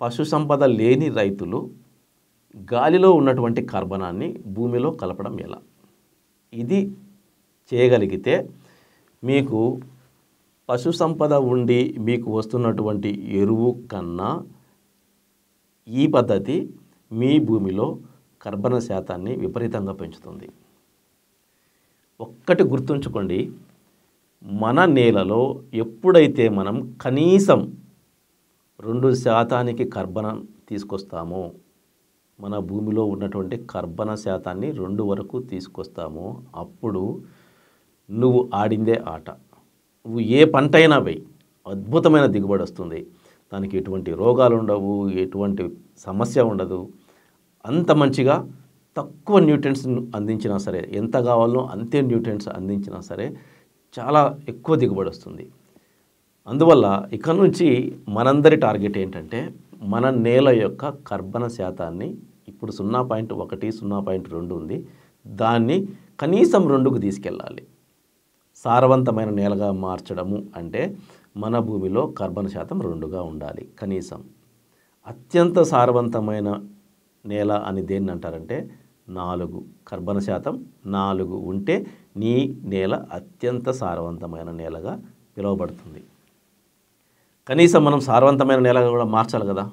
పశు సంపద లేని రైతులు గాలిలో ఉన్నటువంటి కర్బనాన్ని భూమిలో కలపడం ఎలా? ఇది చేయగలిగితే మీకు పశు సంపద ఉండి మీకు వస్తున్నటువంటి ఎరువు కన్నా ఈ పద్ధతి మీ భూమిలో కర్బన శాతాన్ని విపరీతంగా పెంచుతుంది. ఒక్కటి గుర్తుంచుకోండి, మన నేలలో ఎప్పుడైతే మనం కనీసం 2% కర్బన తీసుకొస్తామో, మన భూమిలో ఉన్నటువంటి కర్బన శాతాన్ని 2 వరకు తీసుకొస్తామో, అప్పుడు నువ్వు ఆడిందే ఆట. నువ్వు ఏ పంటైనా వేయి, అద్భుతమైన దిగుబడి వస్తుంది. దానికి ఎటువంటి రోగాలు ఉండవు, ఎటువంటి సమస్య ఉండదు. అంత మంచిగా తక్కువ న్యూట్రియంట్స్ అందించినా సరే, ఎంత కావాలో అంతే న్యూట్రియంట్స్ అందించినా సరే చాలా ఎక్కువ దిగుబడి వస్తుంది. అందువల్ల ఇక నుంచి మనందరి టార్గెట్ ఏంటంటే, మన నేల యొక్క కర్బన శాతాన్ని ఇప్పుడు 0.1, 0.2 ఉంది, దాన్ని కనీసం 2కు తీసుకెళ్ళాలి. సారవంతమైన నేలగా మార్చడము అంటే మన భూమిలో కర్బన శాతం 2గా ఉండాలి కనీసం. అత్యంత సారవంతమైన నేల అని దేన్ని అంటారంటే 4. కర్బన శాతం 4 ఉంటే నీ నేల అత్యంత సారవంతమైన నేలగా పిలువబడుతుంది. కనీసం మనం సారవంతమైన నేలగా కూడా మార్చాలి కదా,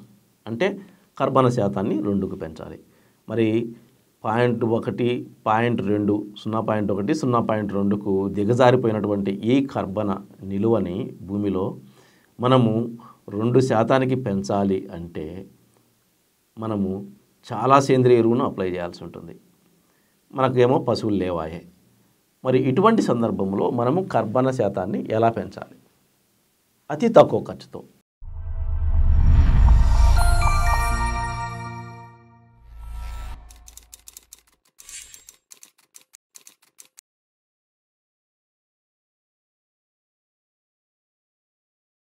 అంటే కర్బన శాతాన్ని 2కు పెంచాలి. మరి 0.1, 0.2, 0.1, 0.2కు దిగజారిపోయినటువంటి ఈ కర్బన నిలువని భూమిలో మనము 2% పెంచాలి అంటే మనము చాలా సేంద్రియ ఎరువును అప్లై చేయాల్సి ఉంటుంది. మనకేమో పశువులు లేవాయే. మరి ఇటువంటి సందర్భంలో మనము కర్బన శాతాన్ని ఎలా పెంచాలి? అతి తక్కువ ఖర్చుతో